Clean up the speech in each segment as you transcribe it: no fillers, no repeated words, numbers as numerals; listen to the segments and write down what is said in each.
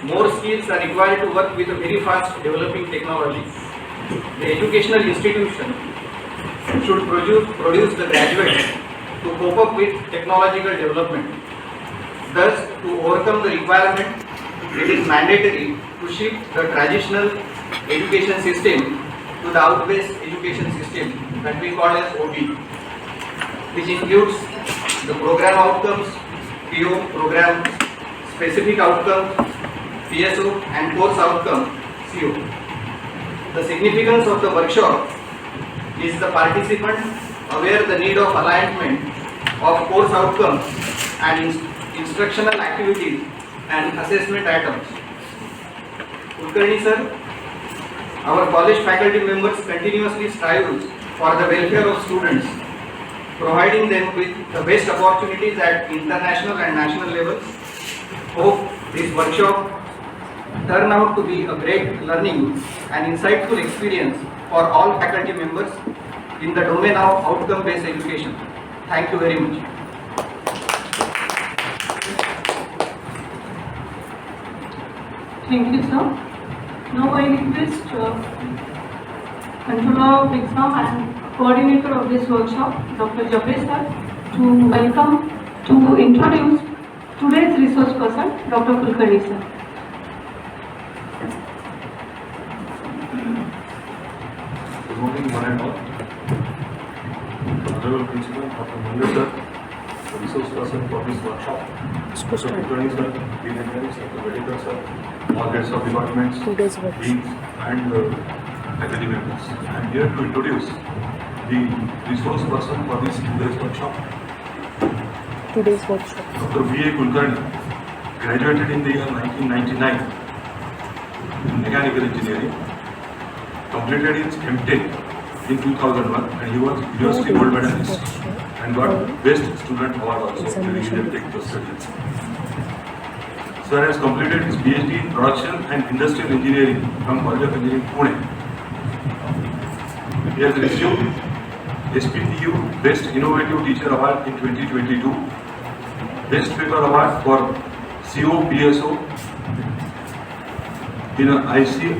more skills are required to work with a very fast developing technology. The educational institution should produce the graduates to cope up with technological development. Thus, to overcome the requirement, it is mandatory to shift the traditional education system to the out-based education system that we call as OB, which includes the program outcomes, PO, program specific outcomes, PSO, and course outcome, CO. The significance of the workshop is the participant aware the need of alignment of course outcomes and instructional activities and assessment items. Kulkarni sir, our college faculty members continuously strive for the welfare of students, providing them with the best opportunities at international and national levels. Hope this workshop turn out to be a great learning and insightful experience for all faculty members in the domain of outcome-based education. Thank you very much. Thank you, sir. Now I request Controller of Exam and Coordinator of this workshop, Dr. Vinay sir, to welcome, to introduce today's resource person, Dr. Kulkarni sir. Good morning, one and all. Honorable Principal, Dr. Vinay sir, the resource person for this workshop. Dr. Kulkarni sir, Dean Engineering, Dr. Vinay sir, all heads of departments, deans and faculty members. I am here to introduce the resource person for this today's workshop. Dr. V.A. Kulkarni graduated in the year 1999 in mechanical engineering, completed his M.Tech in 2001, and he was University Gold Medalist and got Best Student Award also during his M.Tech studies. Sir has completed his PhD in Production and Industrial Engineering from College of Engineering, Pune. He has received SPTU Best Innovative Teacher Award in 2022, Best Paper Award for COPSO in ICTIEE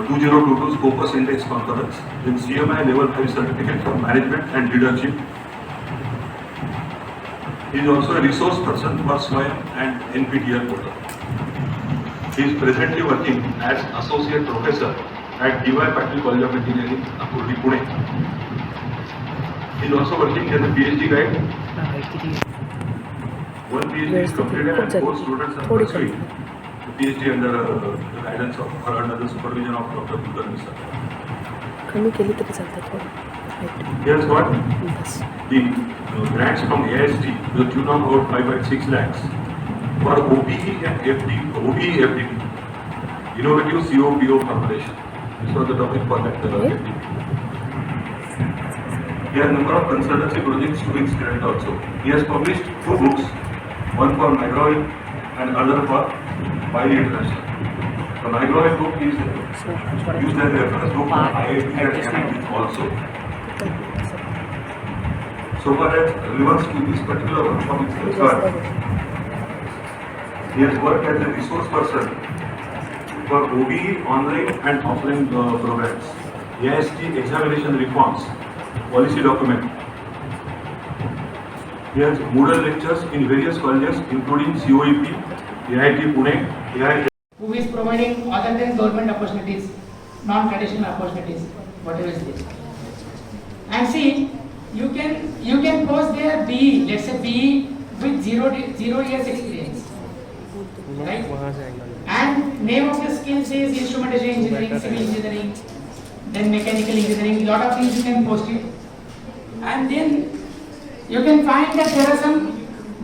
2022 Scopus Index Conference, in CMI Level 5 Certificate for Management and Leadership. He is also a resource person for SWAYAM and NPTEL portal. He is presently working as Associate Professor at D.Y. Patil College of Engineering, Akurdi, Pune. He is also working as a PhD guide. One PhD is completed and 4 students are pursuing the PhD under the guidance of or under the supervision of Dr. Kulkarni sir. He has got the grants from AIST to the tune of about 5.6 lakhs for OBE and FDP, Innovative COPO Corporation. This was the topic for that FDP. He has a number of consultancy projects to his credit also. He has published 2 books, one for microwave and other for Bio International. The microwave book is used as a reference book for IIT and MIT also. So far as relevance to this particular workshop is concerned, he has worked as a resource person for OBE online and offline programs, AIST examination reforms, policy document. He has Moodle lectures in various colleges including COEP, AIT Pune, AIT. Who is providing other than government opportunities, non-traditional opportunities, whatever is this. And see, you can post their BE, let's say BE with 0 years experience, right? And name of the skills is instrumentation engineering, civil engineering, then mechanical engineering. Lot of things you can post it, and then you can find that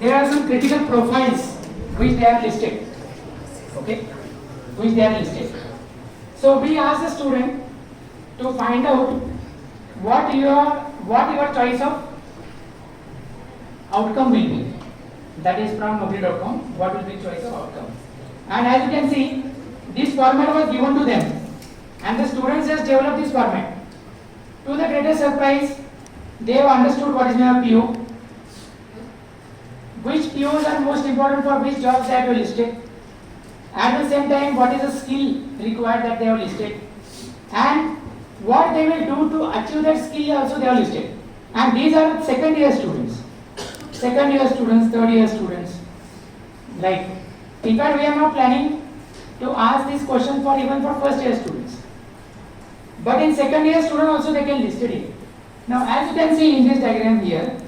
there are some critical profiles which they have listed, okay, which they have listed. So we ask the student to find out what your choice of outcome will be. That is from mobile.com, what will be choice of outcome. And as you can see, this format was given to them and the students has developed this format. To the greatest surprise, they have understood what is my PO. which POs are most important for which jobs that were listed. At the same time, what is the skill required that they have listed, and what they will do to achieve that skill also they have listed. And these are second year students, third year students, right? In fact, we are now planning to ask this question for even for first year students. But in second year student also they can list it. Now, as you can see in this diagram here,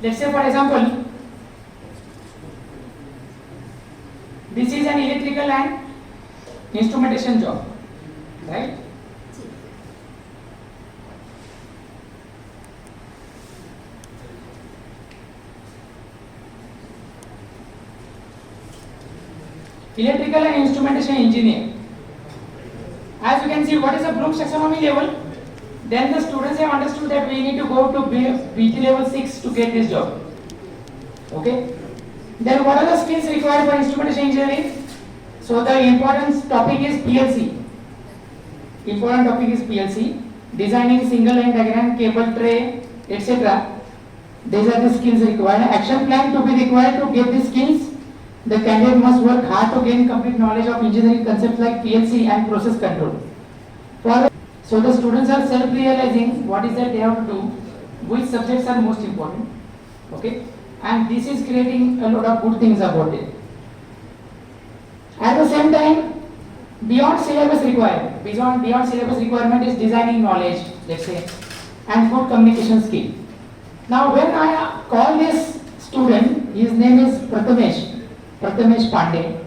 let's say for example, this is an electrical and instrumentation job, right? Electrical and instrumentation engineer. As you can see, what is the Bloom's taxonomy level? Then the students have understood that we need to go to BT level 6 to get this job. Okay. Then what are the skills required for instrumentation engineering? So the important topic is PLC. Important topic is PLC. Designing single line diagram, cable tray, etc. These are the skills required. Action plan to be required to get these skills. The candidate must work hard to gain complete knowledge of engineering concepts like PLC and process control. So the students are self-realizing what is that they have to do, which subjects are most important. Okay, and this is creating a lot of good things about it. At the same time, beyond syllabus requirement is designing knowledge, let's say, and good communication skill. Now, when I call this student, his name is Prathamesh Pandey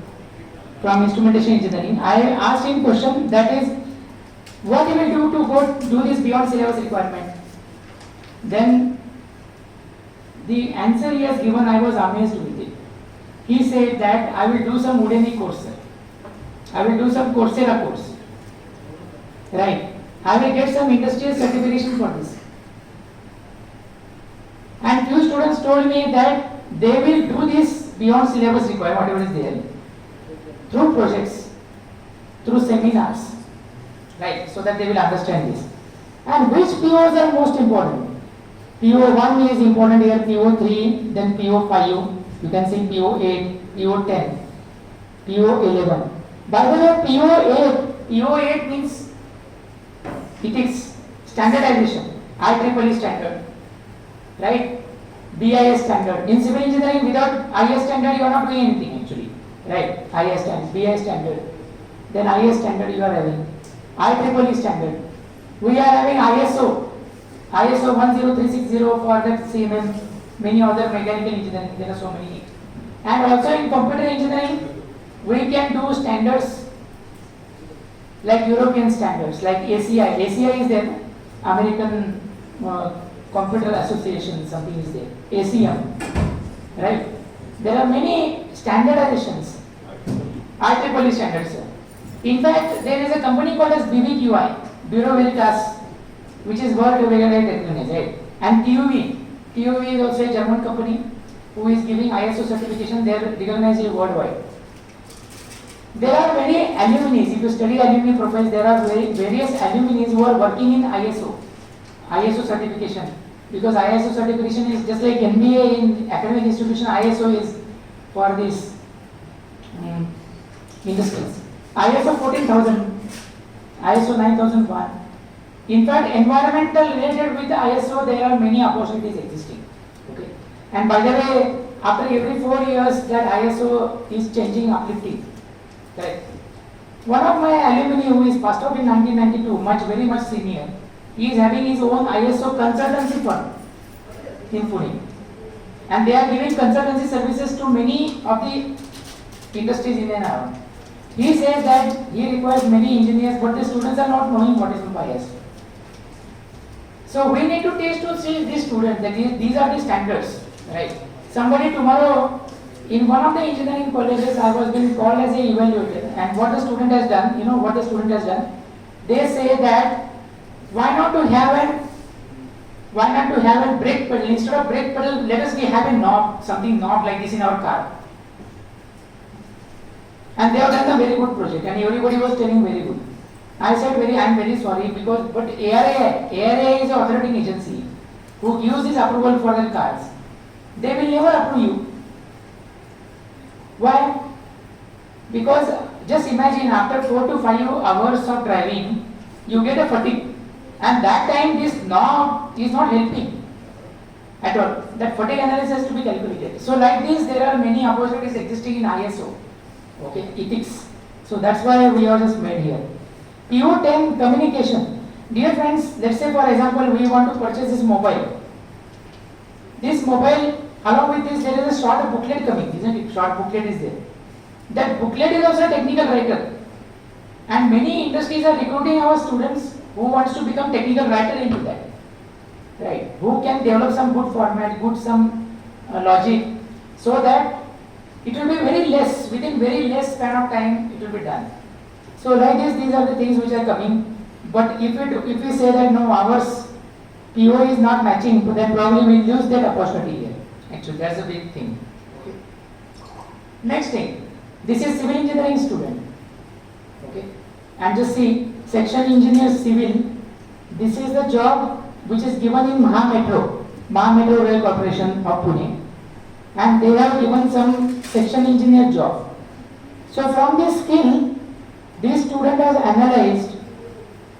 from Instrumentation Engineering. I asked him question, that is, what he will do to go do this beyond syllabus requirement. Then the answer he has given, I was amazed with it. He said that I will do some Udemy course, sir. I will do some Coursera course. Right. I will get some industrial certification for this. And few students told me that they will do this beyond syllabus required, whatever is there, through projects, through seminars, right, so that they will understand this. And which POs are most important? PO1 is important here, PO3, then PO5, you can see PO8, PO10, PO11. By the way, PO8 means it is standardization, IEEE standard, right? BIS standard. In civil engineering, without IS standard, you are not doing anything actually, right? IS standard, BIS standard, then IS standard you are having, IEEE standard. We are having ISO 10360 for that CMM, many other mechanical engineering, there are so many. And also in computer engineering, we can do standards like European standards, like ACI. ACI is there, American Computer Association, something is there, ACM, right? There are many standardizations, IEEE standards. In fact, there is a company called as BVQI, Bureau Veritas, which is World Recognized, right? And TUV is also a German company who is giving ISO certification. They are recognized worldwide. There are many alumni. If you study alumni profiles, there are various alumni who are working in ISO certification, because ISO certification is just like MBA in academic institution. ISO is for this industries. ISO 14000, ISO 9001. In fact, environmental related with the ISO, there are many opportunities existing. Okay, and by the way, after every 4 years, that ISO is changing, uplifting. Right. One of my alumni who is passed out in 1992, very much senior, he is having his own ISO consultancy firm in Pune, and they are giving consultancy services to many of the industries in and around. He says that he requires many engineers, but the students are not knowing what is ISO. So we need to teach to see these students that these are the standards, right? Somebody tomorrow, in one of the engineering colleges, I was being called as a evaluator, and what the student has done, you know what the student has done? They say that why not to have a brake pedal, instead of brake pedal, let us have a knob, something knob like this in our car. And they have done a very good project, and everybody was telling very good. I said I am very sorry, because but ARA is an authoritative agency who gives this approval for the cars. they will never approve you. Why? Because just imagine after 4 to 5 hours of driving, you get a fatigue, and that time this knob is not helping at all. That fatigue analysis has to be calculated. So like this, there are many opportunities existing in ISO, okay, ethics. So that's why we are just made here. PO10 communication. Dear friends, let's say for example we want to purchase this mobile. This mobile, along with this there is a short booklet coming, isn't it? Short booklet is there. That booklet is also a technical writer. And many industries are recruiting our students who wants to become technical writer into that. Right? Who can develop some good format, some logic, so that it will be very less, within very less span of time it will be done. So like this, these are the things which are coming. But if we say that no, ours PO is not matching, then probably we will lose that opportunity here. Actually, that's a big thing. Okay. Next thing, this is civil engineering student. Okay, and just see section engineer civil. This is the job which is given in Maha Metro Rail Corporation of Pune, and they have given some section engineer job. So from this skill, this student has analyzed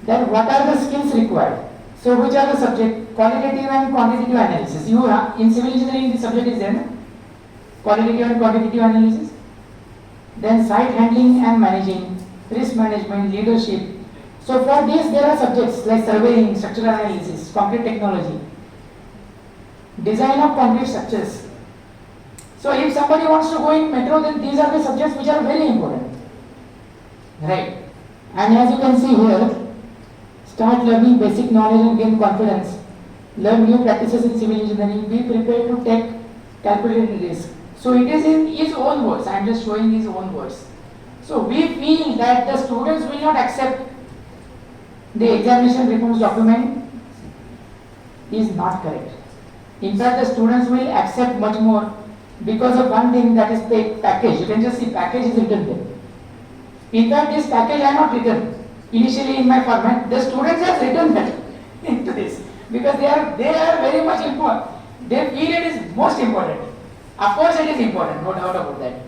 that what are the skills required. So which are the subject? Qualitative and quantitative analysis. You have, in civil engineering the subject is there, no? Qualitative and quantitative analysis. Then site handling and managing, risk management, leadership. So for this there are subjects like surveying, structural analysis, concrete technology, design of concrete structures. So if somebody wants to go in metro, then these are the subjects which are very important. Right? And as you can see here, start learning basic knowledge and gain confidence. Learn new practices in civil engineering. Be prepared to take calculated risk. So it is in his own words. I am just showing his own words. So we feel that the students will not accept the examination reforms document is not correct. In fact, the students will accept much more because of one thing, that is package. You can just see package is written there. In fact, this package I have not written initially in my format. The students have written that into this because they are very much important. They feel it is most important. Of course, it is important, no doubt about that,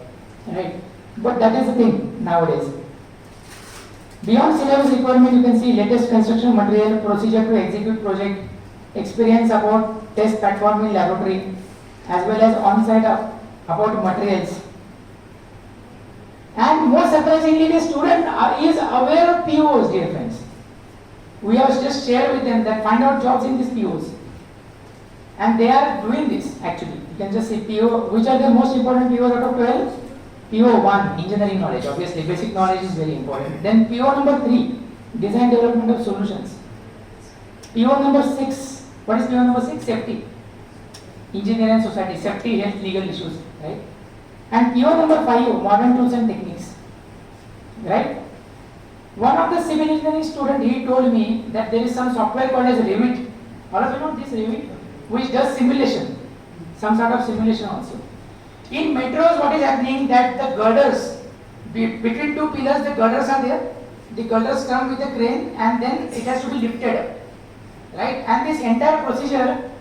right? But that is the thing nowadays. Beyond syllabus requirement, you can see latest construction material, procedure to execute project, experience about test platform in laboratory, as well as on-site about materials. And more surprisingly, the student is aware of POs, dear friends. We have just shared with them that find out jobs in these POs. And they are doing this actually. You can just see PO, which are the most important POs out of 12? PO1, engineering knowledge, obviously, basic knowledge is very important. Then PO number 3, design development of solutions. PO number 6, what is PO number 6? Safety. Engineering and society, safety, health, legal issues, right? And PO number 5, modern tools and techniques, right? One of the civil engineering student, he told me that there is some software called as Revit. All of you know this Revit, which does simulation, some sort of simulation also. In metros, what is happening that the girders, between two pillars, the girders are there. The girders come with a crane and then it has to be lifted up, right? And this entire procedure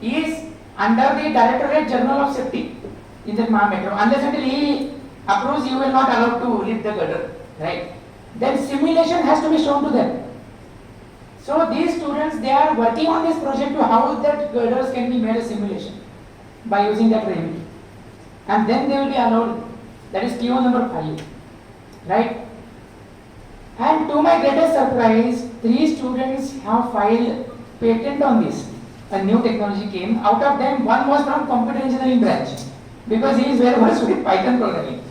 is under the Directorate General of Safety in the metro. Unless until he approves, you will not allow to lift the girder, right? Then simulation has to be shown to them. So these students, they are working on this project to how that girders can be made a simulation by using that Revit. And then they will be allowed, that is PO number 5, right? And to my greatest surprise, 3 students have filed patent on this. A new technology came. Out of them, one was from computer engineering branch because he is very versed with Python programming.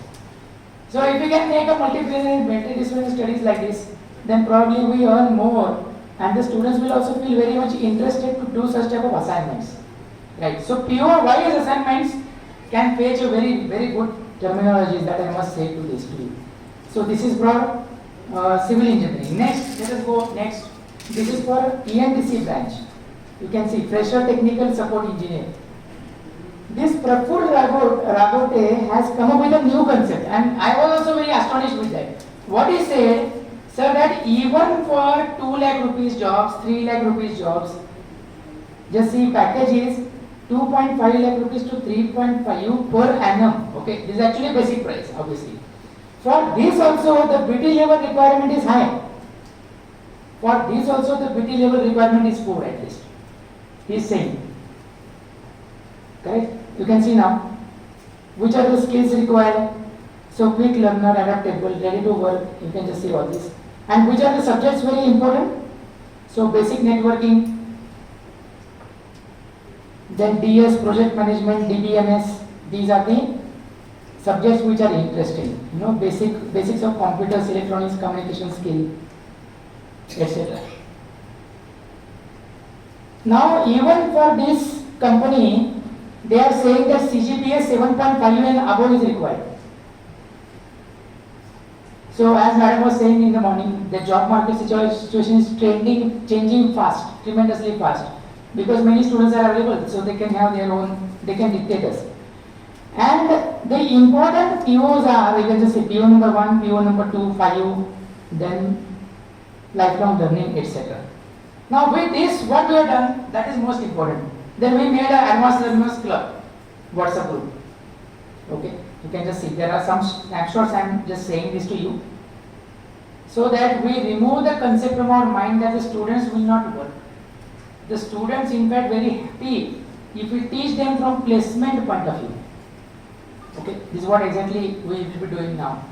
So if we can make a multidisciplinary studies like this, then probably we earn more, and the students will also feel very much interested to do such type of assignments, right? So PO-wise assignments can fetch a very good terminologies that I must say to this to you. So this is for civil engineering. Next, let us go next. This is for ENTC branch. You can see fresher technical support engineer. This Praful Ragote has come up with a new concept, and I was also very astonished with that. What he said, sir, that even for 2 lakh rupees jobs, 3 lakh rupees jobs, just see package is 2.5 lakh rupees to 3.5 per annum. Okay, this is actually basic price, obviously. For this also the BT level requirement is high. For this also the BT level requirement is 4 at least. He is saying. Correct? You can see now. Which are the skills required? So quick learner, adaptable, ready to work. You can just see all this. And which are the subjects very important? So basic networking. Then DS, project management, DBMS. These are the subjects which are interesting. You know, basics of computers, electronics, communication skill, etc. Now, even for this company, they are saying that CGPA 7.5 and above is required. So, as Madam was saying in the morning, the job market situation is changing fast, tremendously fast, because many students are available, so they can have their own, they can dictate us. And the important POs are, you can just say PO number 1, PO number 2, 5, then lifelong learning, etc. Now with this, what we have done, that is most important. Then we made an advanced learners club, WhatsApp group. Okay, you can just see, there are some snapshots, I am just saying this to you. So that we remove the concept from our mind that the students will not work. The students in fact very happy if we teach them from placement point of view. Okay, this is what exactly we will be doing now.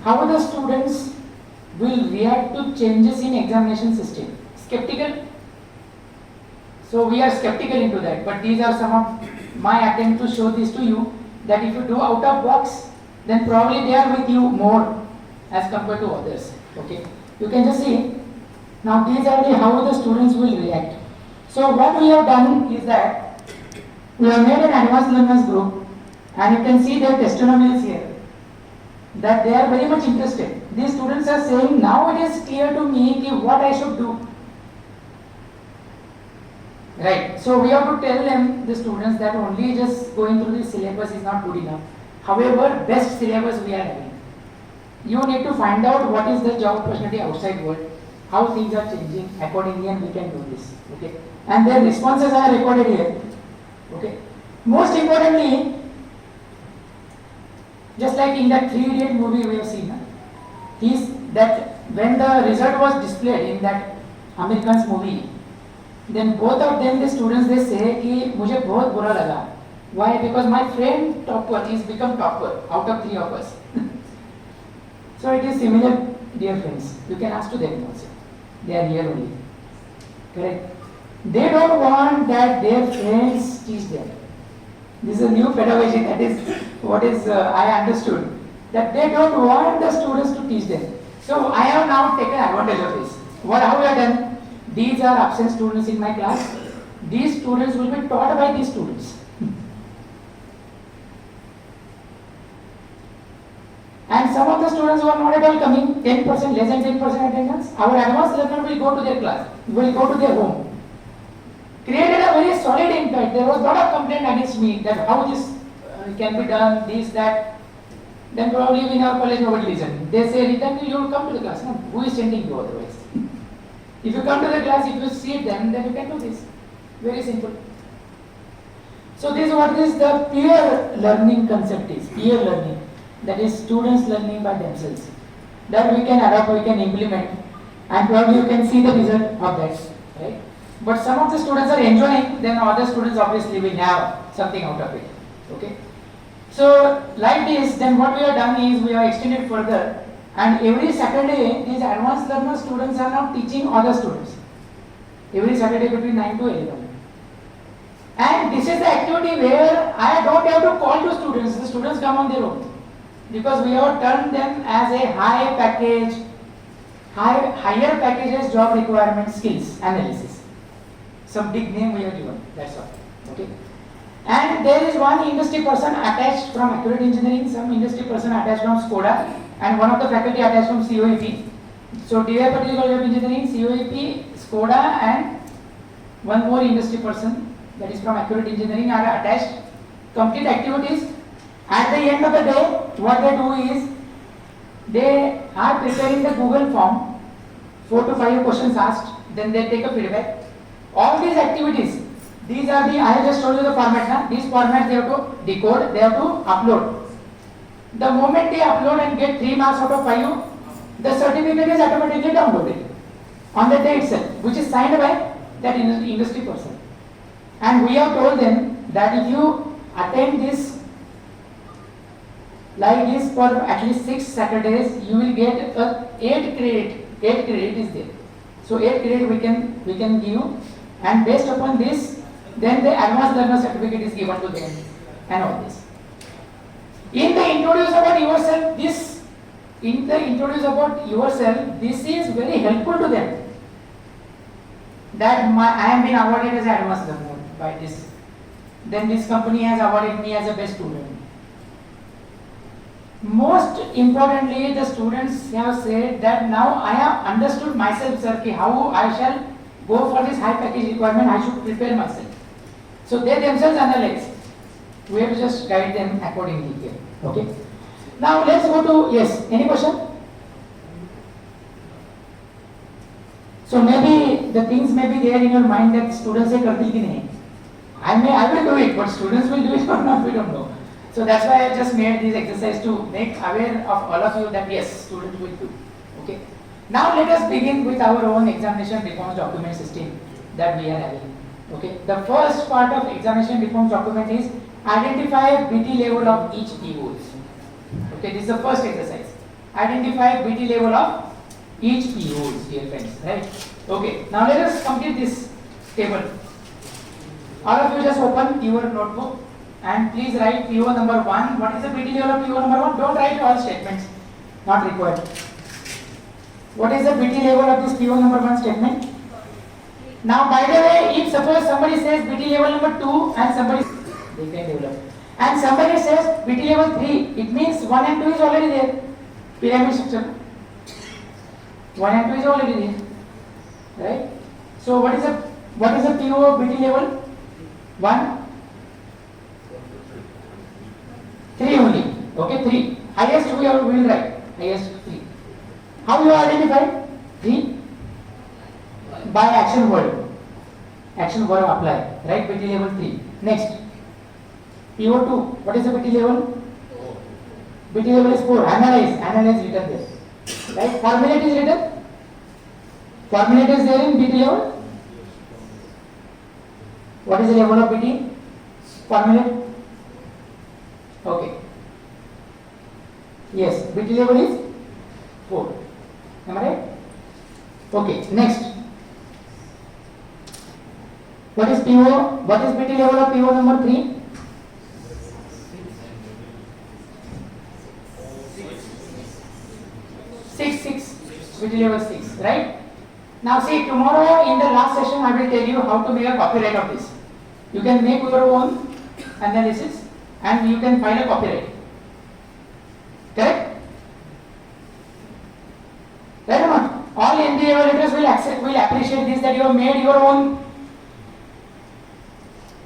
How the students will react to changes in examination system? Skeptical? So we are skeptical into that, but these are some of my attempt to show this to you, that if you do out of box, then probably they are with you more as compared to others. Okay, you can just see. Now these are the how the students will react. So what we have done is that we have made an advanced learners group, and you can see their testimonials here, that they are very much interested. These students are saying, now it is clear to me what I should do. Right. So we have to tell them, the students, that only just going through the syllabus is not good enough. However, best syllabus we are having. You need to find out what is the job opportunity outside world, how things are changing accordingly, and we can do this. Okay. And their responses are recorded here. Okay. Most importantly, just like in that 3 Idiot movie we have seen, that when the result was displayed in that American's movie, then both of them, the students, they say कि मुझे बहुत बुरा लगा. Why? Because my friend topper is become topper out of 3 of us. So it is similar, dear friends. You can ask to them also. They are here only. Correct? They don't want that their friends teach them. This is a new pedagogy. That is what is I understood. That they don't want the students to teach them. So I have now taken advantage of this. How we have done? These are absent students in my class. These students will be taught by these students. And some of the students who are not at all coming, 10%, less than 10% attendance, our advanced learner will go to their class, will go to their home. Created a very solid impact. There was a lot of complaint against me that how this can be done, this, that. Then probably in our college nobody listened. They say, then you will come to the class. No, who is sending you otherwise? If you come to the class, if you see them, then you can do this. Very simple. So this is what is the peer learning concept is. Peer learning. That is students learning by themselves. That we can adopt, we can implement, and probably you can see the result of that. Right? But some of the students are enjoying, then other students obviously will have something out of it. Okay. So like this, then what we have done is we have extended further, and every Saturday these advanced learner students are now teaching other students. Every Saturday between 9 to 11. And this is the activity where I don't have to call to students, the students come on their own. Because we have turned them as a higher packages job requirement skills analysis. Some big name we have given, that's all. Okay. And there is one industry person attached from Accurate Engineering, some industry person attached from Skoda, and one of the faculty attached from COEP. So DI Particle Web Engineering, COEP, Skoda, and one more industry person, that is from Accurate Engineering, are attached. Complete activities. At the end of the day, what they do is, they are preparing the Google form, 4 to 5 questions asked, then they take a feedback. All these activities, These are the, I have just told you the format. Huh? These formats they have to decode, they have to upload. The moment they upload and get 3 marks out of 5, the certificate is automatically downloaded on the day itself, which is signed by that industry person. And we have told them that if you attend this like this for at least 6 Saturdays, you will get a 8 credit. 8 credit is there. So 8 credit we can give you, and based upon this, then the advanced learner certificate is given to them, and all this. In the introduce about yourself, this is very helpful to them. That I am being awarded as advanced learner by this. Then this company has awarded me as a best student. Most importantly, the students have said that now I have understood myself, sir, how I shall go for this high package requirement. I should prepare myself. So they themselves analyze. We have to just guide them accordingly here. Okay. Now let's go to, yes, any question? So maybe the things may be there in your mind that students say karti ki nahi. I will do it, but students will do it or not, we don't know. So that's why I just made this exercise to make aware of all of you that yes, students will do. Okay. Now let us begin with our own examination reforms document system that we are having. Okay. The first part of examination reforms document is identify BT level of each POs. Okay, this is the first exercise. Identify BT level of each POs, dear friends. Right? Okay. Now let us complete this table. All of you just open your notebook and please write PO number 1. What is the BT level of PO number 1? Don't write all statements. Not required. What is the BT level of this PO number 1 statement? Now, by the way, if suppose somebody says BT level number 2 and somebody they can develop, and somebody says BT level 3, it means 1 and 2 is already there. Pyramid structure. 1 and 2 is already there. Right? So what is the PO of BT level? 1? 3 only. Okay, 3. Highest we will write. Highest 3. How you identify? 3? By action word. Action verb apply. Right? BT level 3. Next. PO2. What is the BT level? 4. BT level is 4. Analyze. Analyze written there. Right? Formulate is written. Formulate is there in BT level. What is the level of BT? Formulate. Okay. Yes, BT level is 4. Am I right? Okay, next. What is PO? What is BT level of PO number 3? 6. BT level 6, right? Now see, tomorrow in the last session I will tell you how to make a copyright of this. You can make your own analysis and you can file a copyright. Correct? Right or not? All ND evaluators will appreciate this, that you have made your own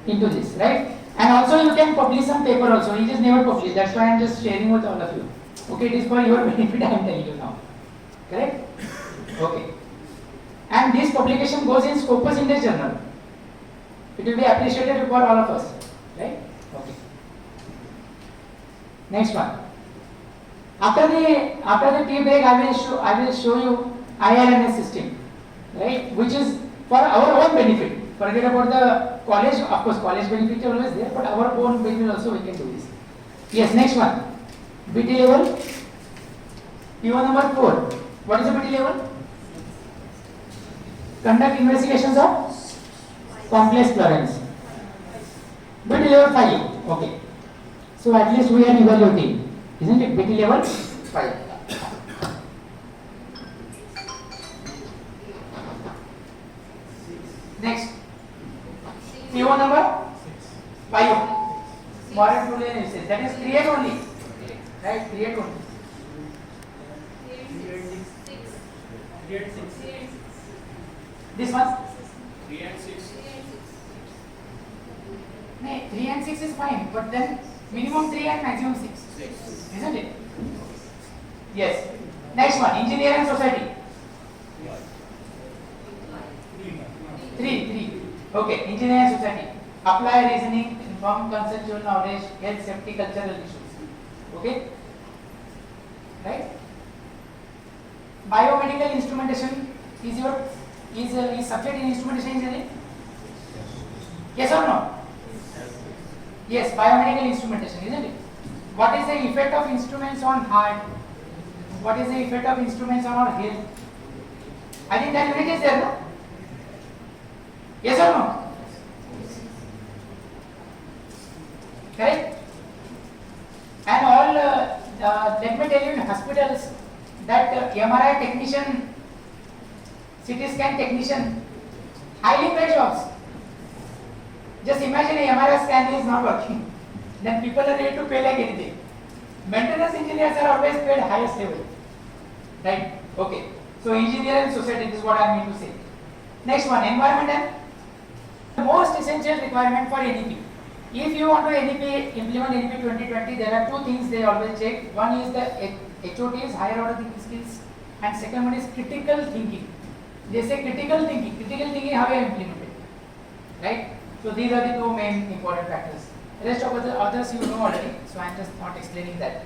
into this, right? And also you can publish some paper also. He just never published. That's why I am just sharing with all of you. Okay, it is for your benefit I am telling you now. Correct? Okay. And this publication goes in Scopus Index Journal. It will be appreciated for all of us. Right? Okay. Next one. After the tea break, I will show you IRNS system, right? Which is for our own benefit. Forget about the college. Of course, college benefit is always there, but our own benefit also we can do this. Yes. Next one. BT level. PO number 4. What is the BT level? Conduct investigations of complex chlorines. BT level 5. Okay. So at least we are evaluating, isn't it? BT level 5. Next. PO number 5. Moral fluid analysis. That is create only. Right? Create only. Create 6. This one? 3 and 6. No, 3 and 6 is fine, but then minimum 3 and maximum 6. Isn't it? Yes. Next one, engineer and society. 3. Okay, engineer and society. apply reasoning, informed conceptual knowledge, health, safety, cultural issues. Okay? Right? Biomedical instrumentation is your is subject in instrumentation engineering? Yes or no? Yes, biomedical instrumentation, isn't it? What is the effect of instruments on heart? What is the effect of instruments on our health? I think that unit is there, no? Yes or no? Correct? And all, let me tell you, in hospitals, that MRI technician, CT scan technician, highly paid jobs. Just imagine a MRI scan is not working. Then people are ready to pay like anything. Maintenance engineers are always paid highest level. Right? Okay. So engineering society, this is what I mean to say. Next one, environment and most essential requirement for NEP. If you want to implement NEP 2020, there are two things they always check. One is the HOTs, higher order thinking skills, and second one is critical thinking. They say critical thinking. Critical thinking, how you implement it. Right? So these are the two main important factors. The rest of the others you know already, so I am just not explaining that.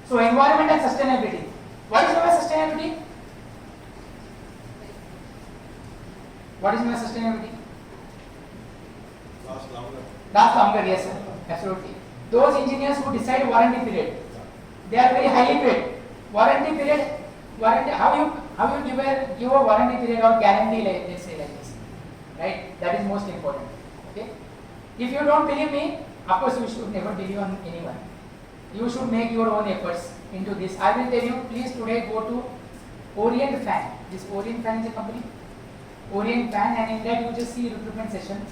So environment and sustainability. What is my sustainability? What is my sustainability? Last longer, yes sir, absolutely. Those engineers who decide warranty period, they are very highly paid. Warranty period, how you give a warranty period or guarantee, like they say like this, right? That is most important. Okay. If you don't believe me, of course you should never believe on anyone. You should make your own efforts into this. I will tell you, please today go to Orient Fan. This Orient Fan is a company. Orient Fan, and in that you just see recruitment session.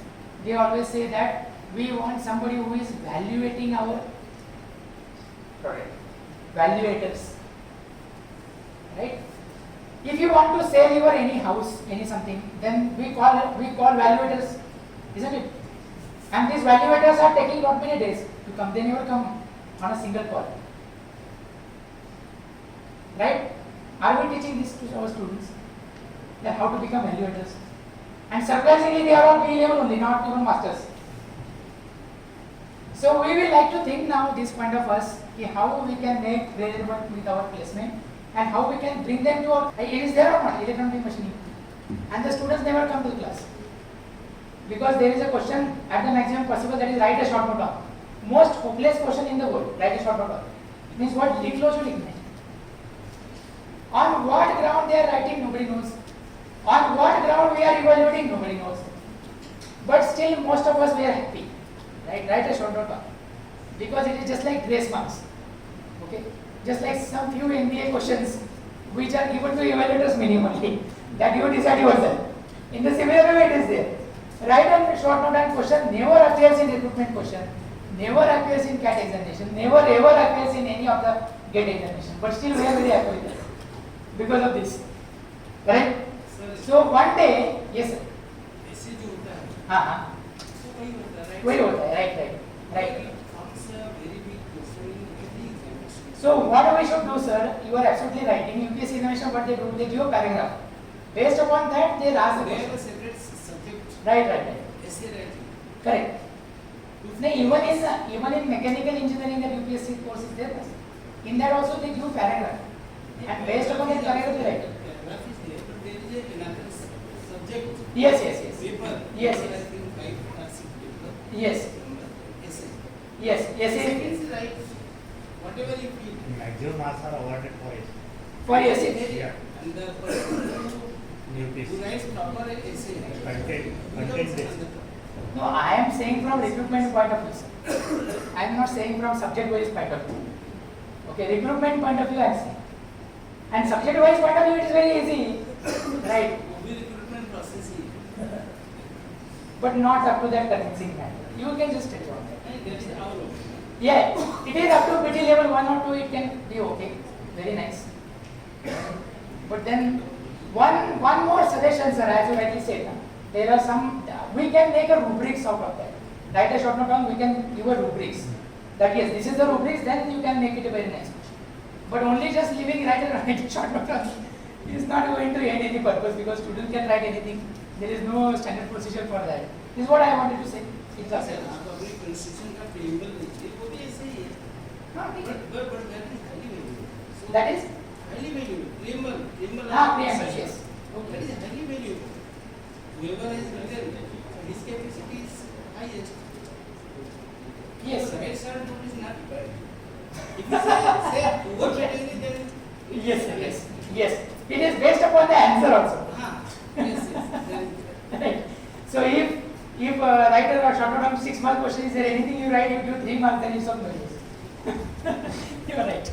They always say that we want somebody who is evaluating our product. Valuators. Right? If you want to sell your any house, any something, then we call valuators, isn't it? And these valuators are taking not many days to come. They never come on a single call. Right? Are we teaching this to our students? That how to become valuators? And surprisingly, they are all B level only, not even masters. So we will like to think now this point of us, how we can make relevant with our placement and how we can bring them to our. It is there or not? Electronic machining. And the students never come to the class. Because there is a question at the maximum possible, that is write a short note down. Most hopeless question in the world, write a short note down. Means what? Liख लो जो लिखना है. On what ground they are writing, nobody knows. On what ground we are evaluating, nobody knows. But still most of us we are happy. Right? Write a short note down. Because it is just like grace marks. Okay? Just like some few MBA questions which are given to evaluators minimally. That you decide yourself. In the similar way it is there. Write a short note and question never appears in recruitment question, never appears in CAT examination, never ever appears in any of the GATE examination. But still we are very happy with that because of this. Correct? So one day, yes sir. ऐसे जो होता है, हाँ वही होता है, right. So what we should do, sir? You are absolutely right. In UPSC examination, what they do? They give a paragraph. Based upon that, they ask the they have a question. separate subject. Right. Essay writing. Correct. No, even in mechanical engineering, the UPSC course is there. In that also they give paragraph. And based upon that paragraph, they write. Paragraph is there, but there is another subject. Yes. Paper. Yes. I think 5 or 6 paper. Yes. Essay. Yes. Second is right. Whatever you feel. Maximum marks are awarded for it. For essay. Yeah. And the person who writes proper essay. Content based. No, I am saying from recruitment point of view, sir. I am not saying from subject-wise point of view. Okay, recruitment point of view I am saying. And subject-wise point of view, it is very easy, right? Movie recruitment process is. But not up to that convincing manner. You can just tell on that. And that is our opinion. Yeah, it is up to PT level 1 or 2, it can be okay. Very nice. But then, one more suggestion, sir, as you rightly said. There are some, we can make a rubrics out of that. Write a short note down, we can give a rubrics. That yes, this is the rubrics, then you can make it a very nice question. But only just leaving write a short note down is not going to end any purpose because students can write anything. There is no standard procedure for that. This is what I wanted to say. इतना से अपनी construction का premium देखिए वो भी ऐसे ही है हाँ ठीक है but that is highly valuable that is highly valuable preamble हाँ preamble yes that okay is highly valuable whoever has written his capacity is highest yes the sir right side note is not bad if you say over category then yes sir yes it is based upon the answer also yes then right so if writer or short term 6 mark question is there anything you write you give 3 marks then it's of no use you are right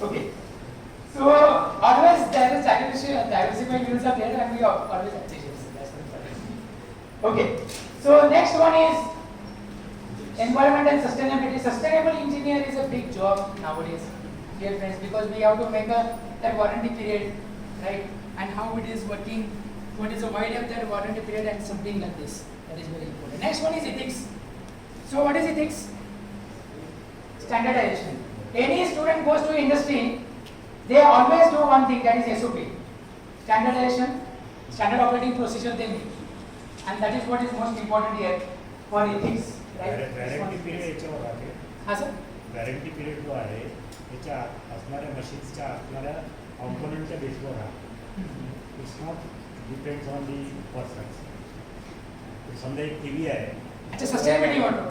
okay so always there is diversified views are there and we always appreciate that's important okay so next one is environment and sustainability. Sustainable engineer is a big job nowadays, dear friends, because we have to make that warranty period, right? And how it is working, what is the wide of that warranty period and something like this. That is very important. Next one is ethics. So what is ethics? Standardization. Any student goes to industry, they always do one thing, that is SOP. Standardization, standard operating procedure they make. And that is what is most important here for ethics. Warranty period याच्यावर आहे हाँ sir warranty period जो आहे त्याच्या असणाऱ्या मशीन्सच्या असणाऱ्या कॉम्पोनंटच्या बेसवर आहे it's not depends on the persons समजा एक टी व्ही आहे अच्छा सस्टेनेबिलिटी वाटो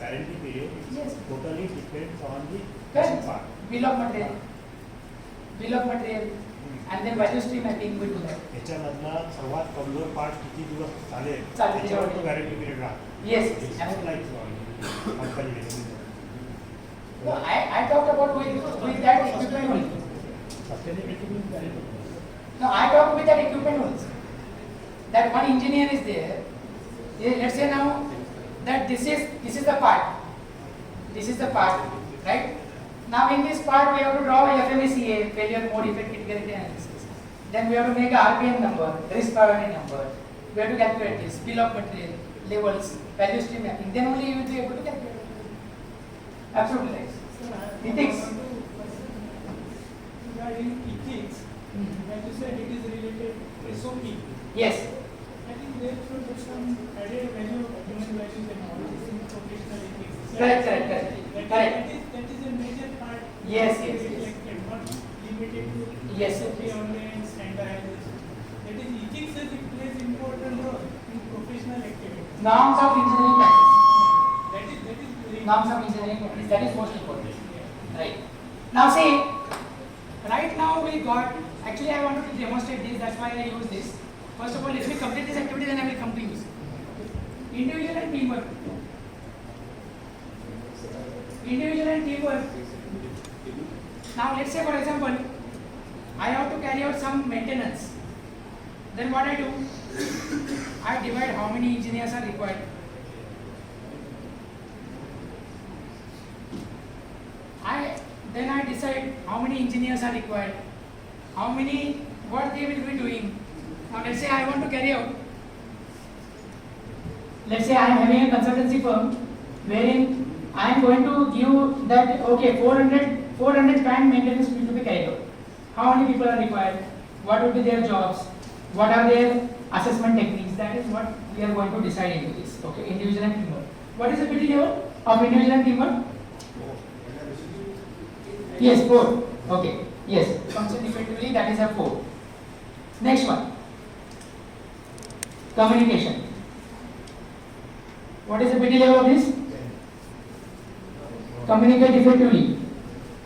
warranty period Yes. Totally depends on the Correct. Part bill of material and then value stream mapping we do that याच्यामधला सर्वात कमजोर पार्ट किती दिवस चालेल चालेल, त्याच्यावर त्याच्यावर. वॅरंटी पिरियड राहतो yes It's and not like company basis. no, I talked about with that equipment only Sustainability means very good. no I talked with that equipment only that one engineer is there let's say now that this is the part right now in this part we have to draw FMECA failure mode effect criticality analysis then we have to make a RPM number risk priority number we have to calculate this bill of material levels value stream mapping then only you will be able to calculate absolutely right ethics regarding ethics, as you said, it is related to SOP. yes I think there should be some added value of human values and all this in professional ethics. correct That is a major part. Yes, to be yes, yes. reflected, not limited to Yes, SOP yes. only and standardization. That is, ethics it plays important role in professional activity. norms of engineering practice That is very norms of engineering practice that is most important right now see right now we got actually I wanted to demonstrate this that's why I use this first of all let me complete this activity then I will come to use individual and teamwork now let's say for example I have to carry out some maintenance then what I do I divide how many engineers are required then I decide how many engineers are required, how many, what they will be doing. Now let's say I want to carry out, let's say I am having a consultancy firm wherein I am going to give that, okay, 400 fan maintenance need to be carried out. How many people are required, what will be their jobs, what are their assessment techniques, that is what we are going to decide into this, okay, individual and teamwork. What is the PT level of individual and teamwork? Yes, 4. Okay. Yes. Function effectively, that is a 4. Next one. Communication. What is the PT level of this? Communicate effectively.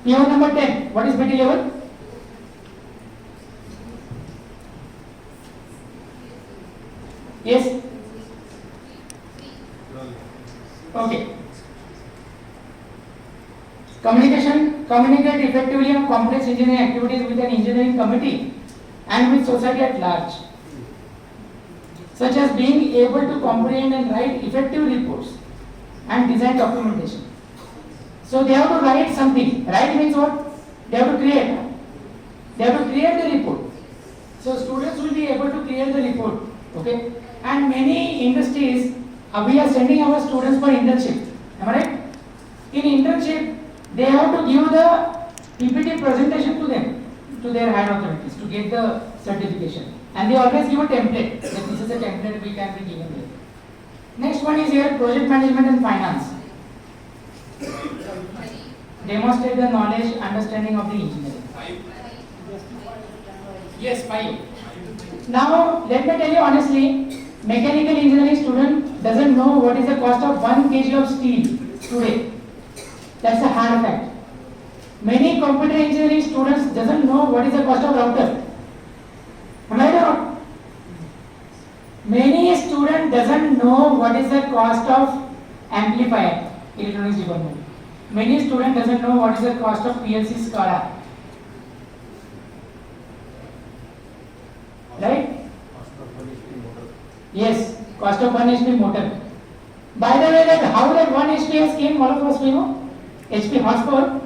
PO number 10. What is PT level? Yes. Okay. Communicate effectively on complex engineering activities with an engineering committee and with society at large, such as being able to comprehend and write effective reports and design documentation. So they have to write something. Write means what? They have to create. They have to create the report. So students will be able to create the report. Okay. And many industries, we are sending our students for internship. Am I right? In internship, they have to give the PPT presentation to them, to their higher authorities to get the certification. And they always give a template. That this is a template we can be given there. Next one is here project management and finance. Demonstrate the knowledge, understanding of the engineering. Yes, 5. Now, let me tell you honestly, mechanical engineering student doesn't know what is the cost of 1 kg of steel today. That's a hard fact. Many computer engineering students doesn't know what is the cost of router. Am I right or not? Many students doesn't know what is the cost of amplifier, electronics department. Many students doesn't know what is the cost of PLC SCADA. Right? Yes, cost of 1 HP motor. By the way, that how that 1 HP has came, all of us we know. HP horsepower.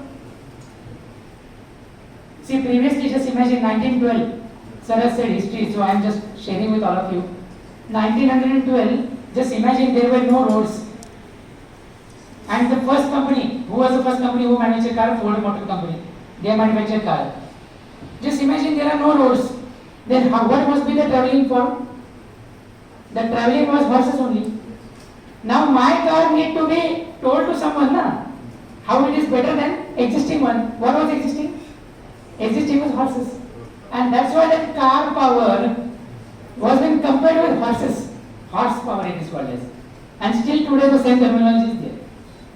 See, previously just imagine 1912. Sir has said history, so I am just sharing with all of you. 1912, just imagine there were no roads. And the first company, who was the first company who manufactured car? Ford Motor Company. They manufactured car. Just imagine there are no roads. Then what must be the traveling form? The traveling was horses only. Now my car need to be told to someone, na? How it is better than existing one. What was existing? Existing was horses. And that's why that car power was being compared with horses. Horsepower it is called as. And still today the same terminology is there.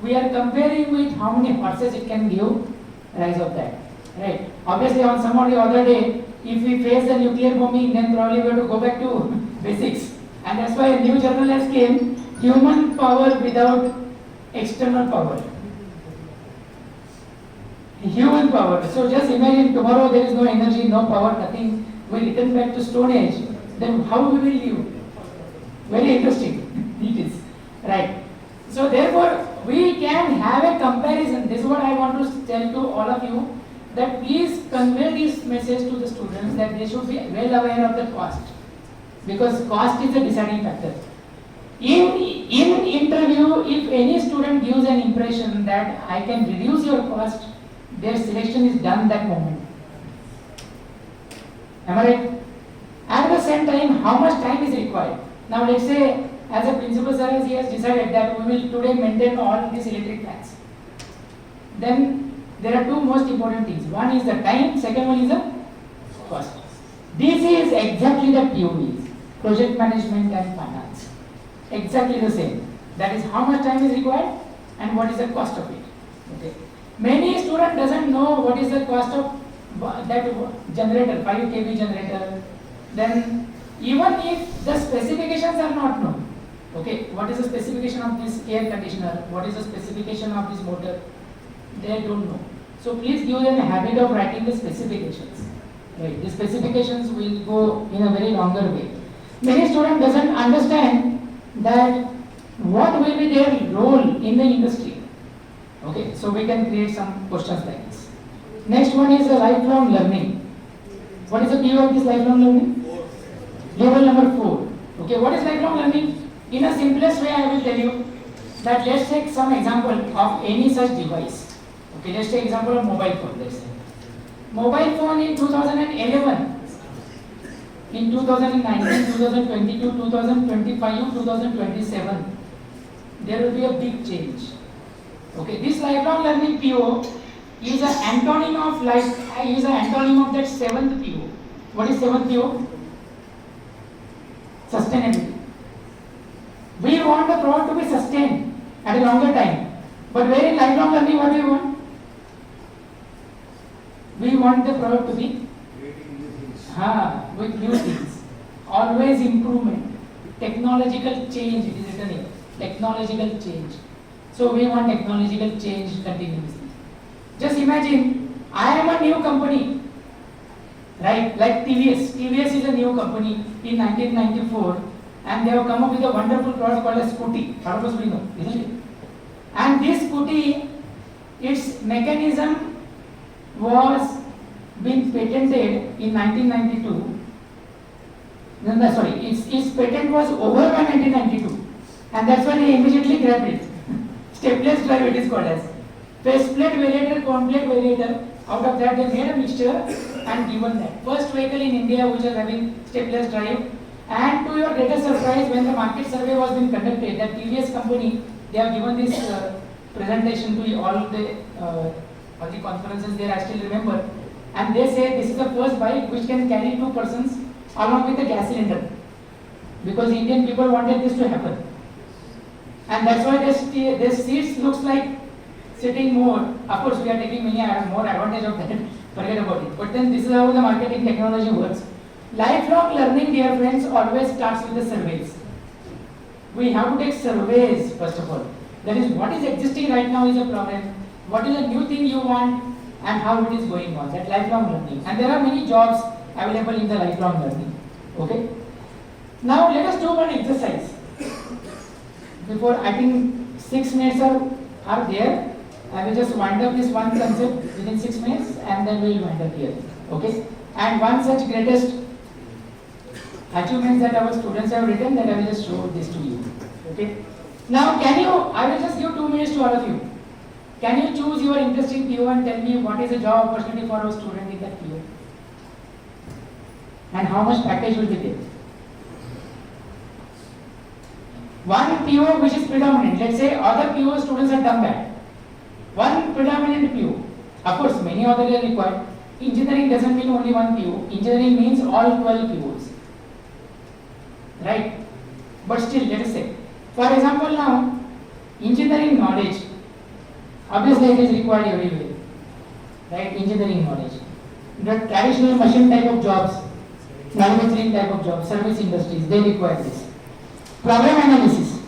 We are comparing with how many horses it can give rise of that. Right? Obviously on some or the other day, if we face the nuclear bombing, then probably we have to go back to basics. And that's why a new journal has came, human power without external power. Human power. So just imagine tomorrow there is no energy, no power, nothing. We return back to Stone Age. Then how we will live? Very interesting. It is. Right. So therefore, we can have a comparison. This is what I want to tell to all of you, that please convey this message to the students that they should be well aware of the cost. Because cost is a deciding factor. In interview, if any student gives an impression that I can reduce your cost, their selection is done that moment. Am I right? At the same time, how much time is required? Now let's say, as a principal sir, he has decided that we will today maintain all these electric plants. Then there are two most important things. One is the time, second one is the cost. This is exactly the POEs, project management and finance. Exactly the same. That is how much time is required and what is the cost of it. Okay. Many student doesn't know what is the cost of that generator, 5 kV generator. Then even if the specifications are not known, okay, what is the specification of this air conditioner, what is the specification of this motor, they don't know. So please give them a habit of writing the specifications. Right. The specifications will go in a very longer way. Many students doesn't understand that what will be their role in the industry. Okay, so we can create some questions like this. Next one is a lifelong learning. What is the PO of this lifelong learning? Level number 4. Okay, what is lifelong learning? In a simplest way, I will tell you that let's take some example of any such device. Okay, let's take example of mobile phone. Let's say mobile phone in 2011, in 2019, 2022, 2025, 2027, there will be a big change. Okay, this lifelong learning PO is an antonym of that 7th PO. What is 7th PO? Sustainability. We want the product to be sustained at a longer time. But where in lifelong learning, what do we want? We want the product to be with new things. Always improvement. Technological change, it is written here. Technological change. So we want technological change continuously. Just imagine, I am a new company, right? Like TVS. TVS is a new company in 1994, and they have come up with a wonderful product called a scooty. All of us we know, isn't it? And this scooty, its mechanism was being patented in 1992. No, sorry, its patent was over by 1992, and that's why they immediately grabbed it. Stepless drive it is called as. Faceplate variator, complete variator, out of that they made a mixture and given that. First vehicle in India which is having stepless drive, And to your greatest surprise, when the market survey was being conducted, that TVS company, they have given this presentation to all the conferences there, I still remember. And they say this is the first bike which can carry 2 persons along with a gas cylinder. Because Indian people wanted this to happen. And that's why this seats looks like sitting more. Of course, we are taking more advantage of that. Forget about it. But then this is how the marketing technology works. Lifelong learning, dear friends, always starts with the surveys. We have to take surveys first of all. That is, what is existing right now is a problem. What is a new thing you want and how it is going on. That lifelong learning. And there are many jobs available in the lifelong learning. Okay. Now let us do one exercise. Before, I think 6 minutes are there. I will just wind up this one concept within 6 minutes and then we will wind up here. Okay. And one such greatest achievements that our students have written, that I will just show this to you. Okay. Now I will just give 2 minutes to all of you. Can you choose your interesting PO and tell me what is the job opportunity for our student in that PO? And how much package will be there? One PO which is predominant, let's say other PO students have done that. One predominant PO. Of course, many others are required. Engineering doesn't mean only one PO. Engineering means all 12 POs. Right? But still, let us say, for example now, engineering knowledge, obviously it is required everywhere. Right? Engineering knowledge. The traditional machine type of jobs, manufacturing type of jobs, service industries, they require this. Problem analysis.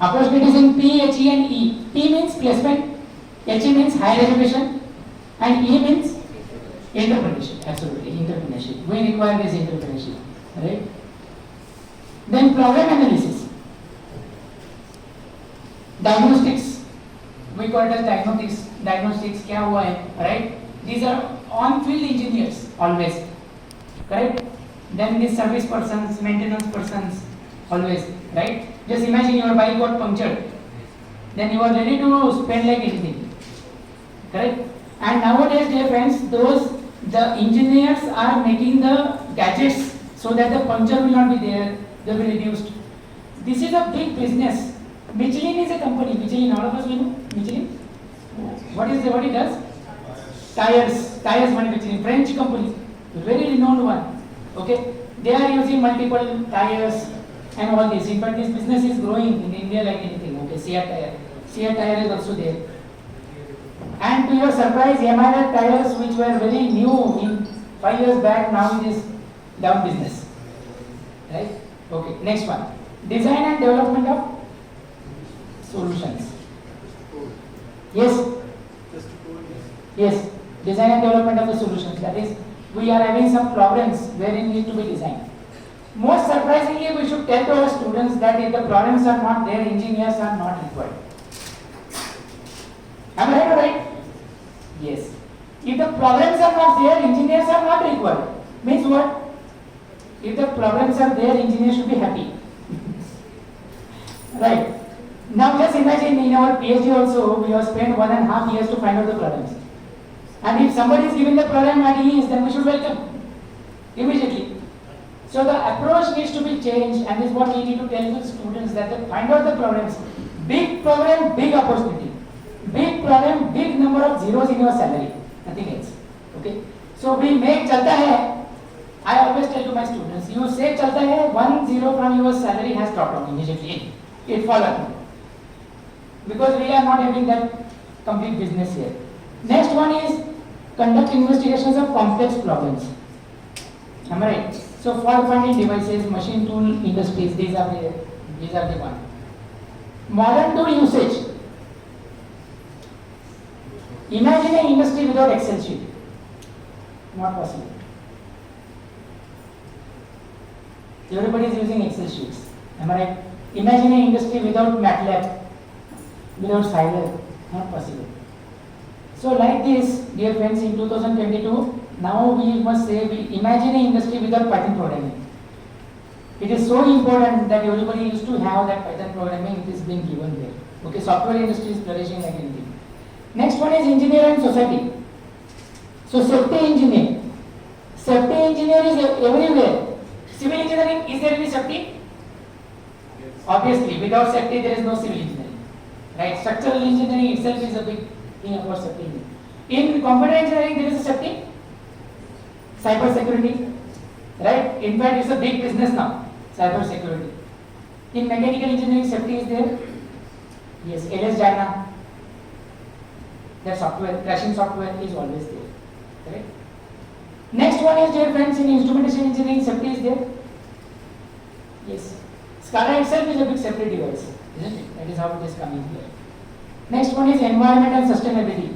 Opportunities in P, HE and E. P means placement, HE means higher education, and E means entrepreneurship. Absolutely, entrepreneurship. We require this entrepreneurship. Right? Then problem analysis. Diagnostics. We call it as diagnostics. Diagnostics, क्या हुआ है? Right? These are on-field engineers always. Correct? Then these service persons, maintenance persons, always, right? Just imagine your bike got punctured. Then you are ready to spend like anything. Correct? And nowadays, dear friends, the engineers are making the gadgets so that the puncture will not be there, they will be reduced. This is a big business. Michelin is a company. Michelin, all of us we know Michelin. What it does? Tires manufacturing, French company, very renowned one. Okay, they are using multiple tires and all this. In fact, this business is growing in India like anything. Okay, Seat tire is also there. And to your surprise, Yamaha tires, which were very new in 5 years back, now it is down business. Right? Okay, next one. Design and development of solutions. Yes. Yes. Design and development of the solutions. That is, we are having some problems wherein need to be designed. Most surprisingly, we should tell to our students that if the problems are not there, engineers are not required. Am I right or right? Yes. If the problems are not there, engineers are not required. Means what? If the problems are there, engineers should be happy. Right. Now just imagine in our PhD also, we have spent 1.5 years to find out the problems. And if somebody is giving the problem and he is, then we should welcome immediately. So the approach needs to be changed, and this is what we need to tell to the students, that they find out the problems. Big problem, big opportunity. Big problem, big number of zeros in your salary. Nothing else. Okay. So we make chalta hai. I always tell to my students, you say chalta hai, 1 zero from your salary has dropped down immediately. It followed. Because we are not having that complete business here. Next one is conduct investigations of complex problems. Am I right? So fault finding devices, machine tool industries, these are the one. Modern tool usage. Imagine an industry without Excel sheet. Not possible. Everybody is using Excel sheets. Am I right? Imagine an industry without MATLAB, without Scilab. Not possible. So like this, dear friends, in 2022, now we must say, imagine an industry without Python programming. It is so important that everybody used to have that Python programming, it is being given there. Okay, software industry is flourishing like anything. Next one is engineer and society. So safety engineer. Safety engineer is everywhere. Civil engineering, is there any safety? Obviously, without safety there is no civil engineering. Right? Structural engineering itself is a big thing about safety. In computer engineering there is a safety. Cyber security. Right? In fact, it's a big business now. Cyber security. In mechanical engineering, safety is there. Yes, LS diagram. The software, crashing software is always there. Correct? Next one is, dear friends, in instrumentation engineering, safety is there. Yes. SCADA itself is a big safety device, isn't it? That is how it is coming here. Next one is environmental sustainability.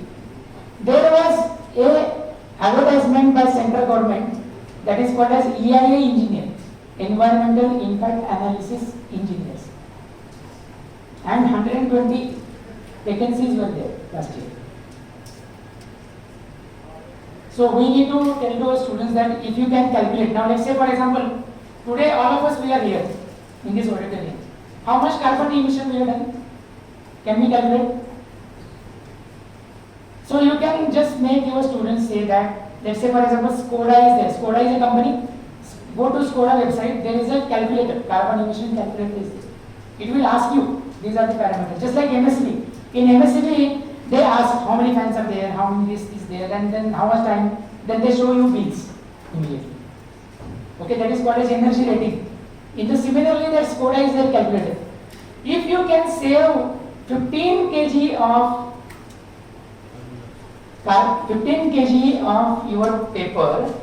There was a advertisement by central government that is called as EIA engineer, environmental impact analysis engineers, and 120 vacancies were there last year. So we need to tell to our students that if you can calculate, now let's say for example, today all of us we are here in this auditorium. How much carbon emission we have done? Can we calculate? So you can just make your students say that, let's say for example, Skoda is there. Skoda is a company. Go to Skoda website, there is a calculator, carbon emission calculator is there. It will ask you, these are the parameters. Just like MSCB. In MSCB, they ask how many fans are there, how many this is there, and then how much time, then they show you bills immediately. Okay, that is called as energy rating. In the similarly, that Skoda is their calculator. If you can save 15 kg of 15 kg of your paper,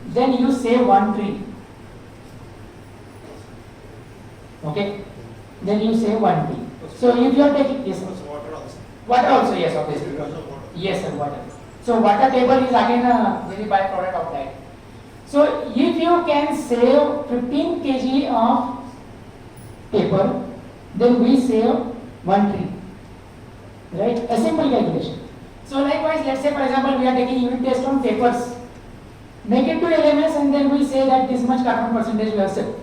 then you save 1 tree. Okay, then you save 1 tree. So if you are taking, yes, water also, yes, obviously. Yes, sir, water. So water table is again a very byproduct of that. So if you can save 15 kg of paper, then we save 1 tree. Right? A simple calculation. So likewise, let's say for example, we are taking unit test on papers. Make it to LMS and then we say that this much carbon percentage we have saved.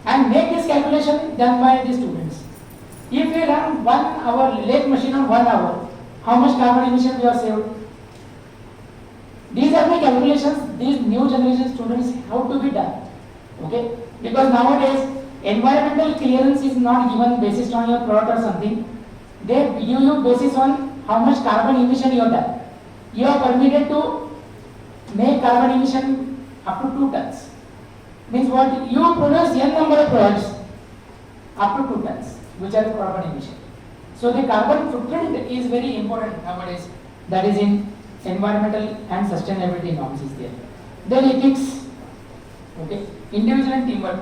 And make this calculation done by the students. If we run 1 hour lathe machine on 1 hour, how much carbon emission we have saved? These are the calculations these new generation students have to be done. Okay? Because nowadays environmental clearance is not given based on your product or something. They give you basis on how much carbon emission you have done. You are permitted to make carbon emission up to 2 tons. Means what? You produce n number of products up to 2 tons, which are the carbon emission. So the carbon footprint is very important nowadays. That is in environmental and sustainability norms is there. Then ethics, okay, individual and teamwork.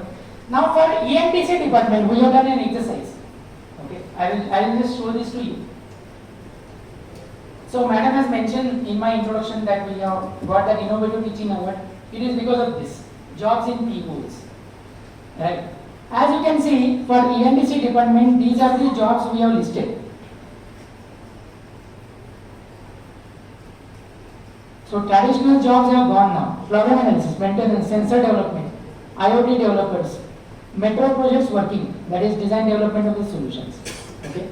Now for EMTC department, we have done an exercise. Okay, I will just show this to you. So madam has mentioned in my introduction that we have got that innovative teaching award. It is because of this, jobs in P goals. Right. As you can see, for EMTC department, these are the jobs we have listed. So traditional jobs have gone now. Problem analysis, maintenance, sensor development, IoT developers, metro projects working, that is design development of the solutions. Okay.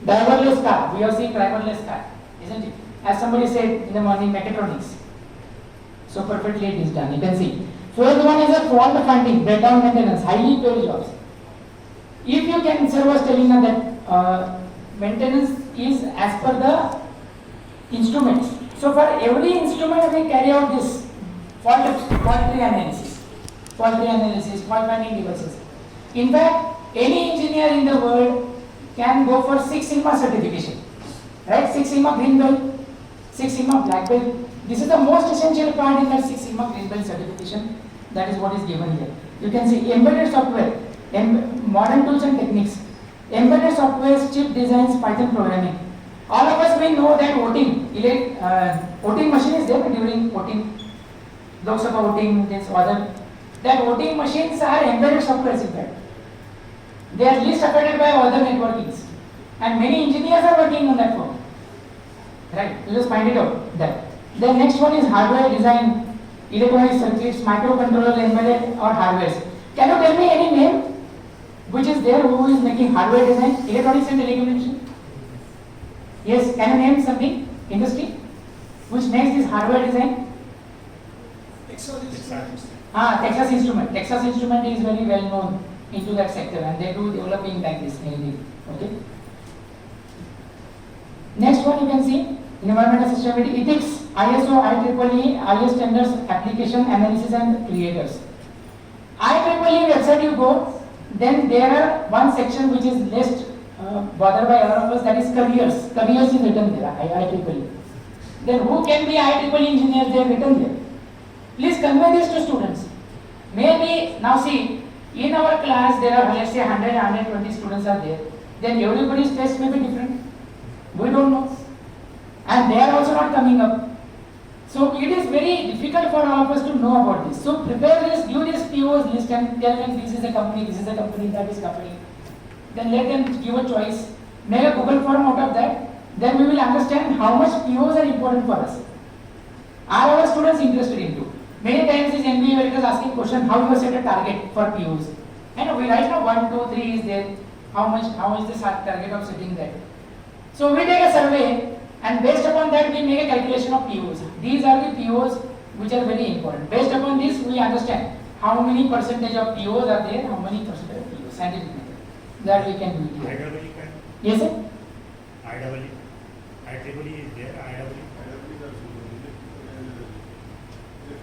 Driverless car, we have seen driverless car, isn't it? As somebody said in the morning, mechatronics. So perfectly it is done, you can see. Fourth one is a fault finding, breakdown maintenance, highly paid jobs. If you can, sir was telling us that maintenance is as per the instruments. So for every instrument we carry out this fault tree analysis, fault finding devices. In fact, any engineer in the world can go for 6 Sigma certification, right? 6 Sigma green belt, 6 Sigma black belt. This is the most essential part in that 6 Sigma green belt certification. That is what is given here. You can see embedded software, modern tools and techniques, embedded software, chip designs, Python programming. All of us we know that voting machine is there during voting, Lok Sabha voting, this other. That voting machines are embedded software in fact. They are least affected by other networkings, and many engineers are working on that one. Right? You just find it out. That. The next one is hardware design, electronic circuits, microcontroller embedded or hardware. Can you tell me any name which is there who is making hardware design, electronics and telecommunication? Yes, can you name something? Industry? Which makes this hardware design? Texas Instrument. Texas Instrument is very well known into that sector, and they do developing like this mainly. Okay. Next one you can see environmental sustainability ethics, ISO, IEEE, IS standards, application analysis and creators. IEEE website you go, then there are one section which is less bothered by all of us, that is careers. Careers is written there, IEEE. Then who can be IEEE engineers, they are written there. Please convey this to students. Maybe now see, in our class there are let's say 100, 120 students are there. Then everybody's test may be different. We don't know. And they are also not coming up. So it is very difficult for all of us to know about this. So prepare this, give this POs list and tell them this is a company, this is a company, that is company. Then let them give a choice. Make a Google form out of that. Then we will understand how much POs are important for us. Are our students interested into? Many times this MBA is asking question, how you set a target for POs? And we write now 1, 2, 3 is there. How is the target of setting that? So we take a survey and based upon that we make a calculation of POs. These are the POs which are very important. Based upon this we understand how many percentage of POs are there, how many percentage of POs, scientific method. That we can do it. IEEE can? Yes sir? IEEE is there, IEEE.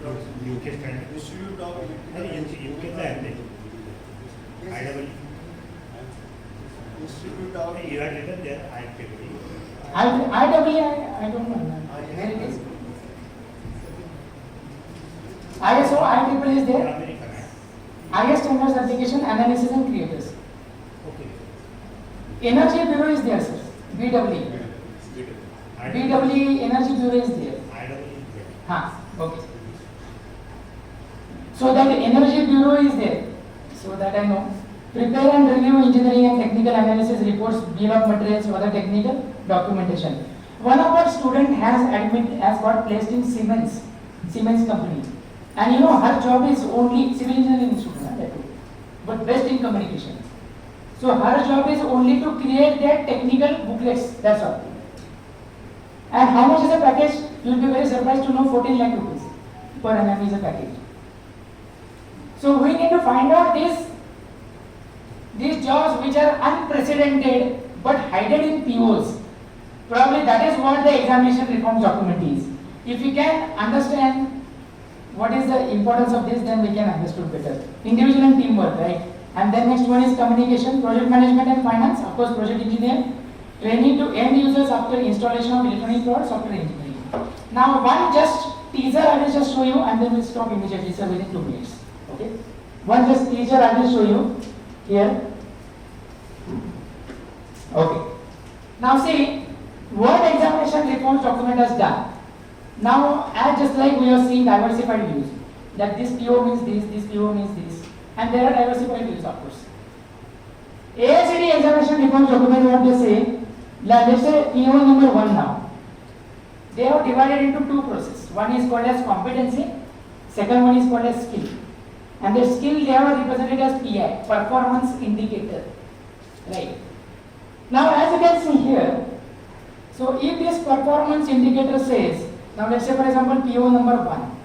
UK standard. Institute of UK standard. IEEE. Institute of You had written there, IEEE. I don't know. Where it is? ISO, IEEE is there. American, eh? IS standards, application, analysis and creators. Okay. Energy Bureau is there, sir. BWE. BWE Energy Bureau is there. IEEE is there. Okay. So that Energy Bureau is there. So that I know. Prepare and review engineering and technical analysis reports, bill of materials, other technical documentation. One of our student has got placed in Siemens company. And you know her job is only civil engineering student, but best in communication. So her job is only to create their technical booklets, that's all. And how much is the package? You will be very surprised to know 14 lakh rupees per annum is a package. So we need to find out these jobs which are unprecedented but hidden in POs. Probably that is what the examination reforms document is. If we can understand what is the importance of this, then we can understand better. Individual and teamwork, right? And then next one is communication, project management and finance, of course project engineer, training to end users after installation of electronic products, software engineering. Now one just teaser I will just show you and then we'll stop immediately, sir, within 2 minutes. Okay? One just teaser I will show you here. Okay. Now see what examination reforms document has done. Now as just like we are seeing diversified views, that this PO means this PO means this, and there are diversified views of course. AICD examination reforms document what they say, let's say PO number 1 now. They are divided into 2 processes. One is called as competency, second one is called as skill. And the skill they are represented as PI, performance indicator. Right. Now as you can see here, so if this performance indicator says, now let's say for example PO number 1.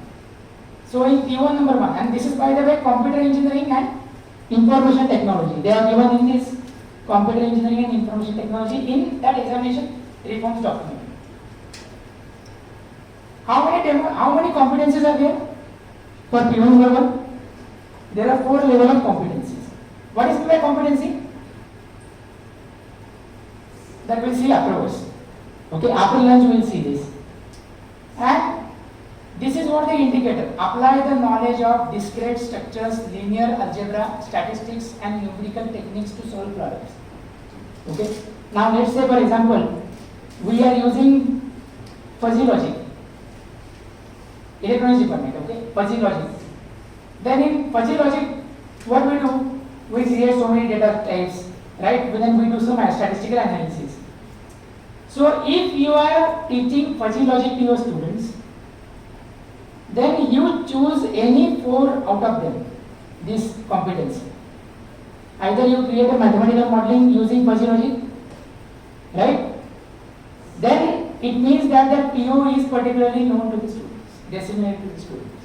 So in PO number 1, and this is by the way computer engineering and information technology. They are given in this computer engineering and information technology in that examination reforms document. How many competencies are there for PO number 1? There are 4 levels of competencies. What is my competency? That we'll see afterwards. Okay, after lunch we will see this. And this is what the indicator. Apply the knowledge of discrete structures, linear algebra, statistics and numerical techniques to solve problems. Okay. Now let's say for example, we are using fuzzy logic. Electronics department, okay? Fuzzy logic. Then in fuzzy logic, what we do? We create so many data types, right? Then we do some statistical analysis. So if you are teaching fuzzy logic to your students, then you choose any 4 out of them, this competence. Either you create a mathematical modeling using fuzzy logic, right? Then it means that the PO is particularly known to the students, disseminated to the students.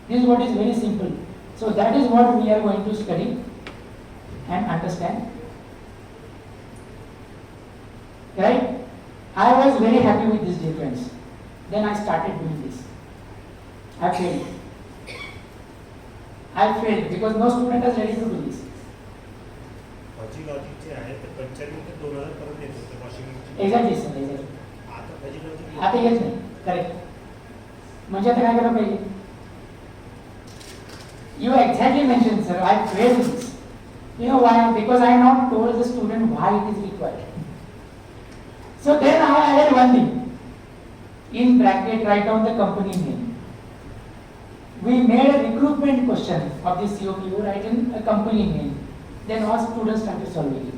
This is what is very simple. So that is what we are going to study and understand. Right? I was very happy with this difference. Then I started doing this. I failed. I failed because no student is ready to do this. Fuzzy logic जे आहे ते 95 ते 2000 पर्यंत येत होते washing Exactly, sir. Exactly. आता fuzzy logic आता येत नाही. करेक्ट. म्हणजे आता काय करायला पाहिजे? You exactly mentioned, sir. I failed this. You know why? Because I not told the student why it is required. So then I added one thing. In bracket, write down the company name. We made a recruitment question of this COPO, write in a company name. Then all students started solving it.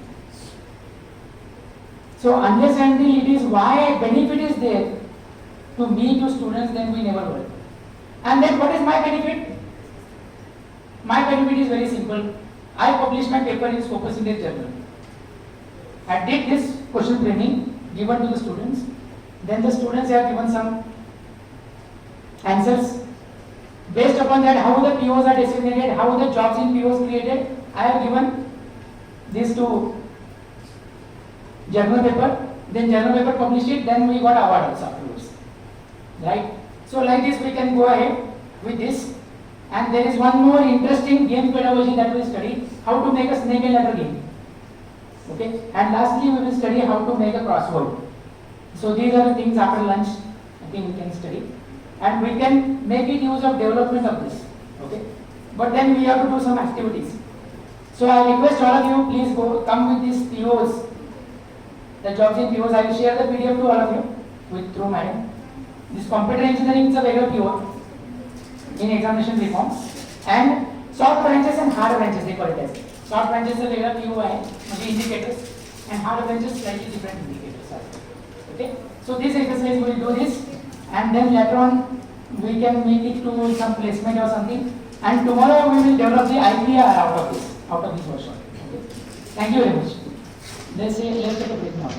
So understanding it is why benefit is there to me, to students, then we never work. And then what is my benefit? My benefit is very simple. I published my paper in Scopus in their journal. I did this question training given to the students. Then the students have given some answers. Based upon that, how the POs are designated, how the jobs in POs created, I have given this to journal paper. Then journal paper published it. Then we got award also afterwards. Right? So like this, we can go ahead with this. And there is one more interesting game pedagogy that we will study: how to make a snake and ladder game. Okay. And lastly, we will study how to make a crossword. So these are the things after lunch. I think we can study. And we can make it use of development of this. Okay. But then we have to do some activities. So I request all of you, please go come with these POs. The jobs in POs, I will share the PDF to all of you through madam. This computer engineering is a regular PO in examination reform. And soft branches and hard branches, they call it as. Soft branches is a regular PO indicators, and hard branches slightly different indicators. Okay. So this exercise we will do this. And then later on we can make it to some placement or something, and tomorrow we will develop the IPR out of this workshop. Okay. Thank you very much. Let's take a break now.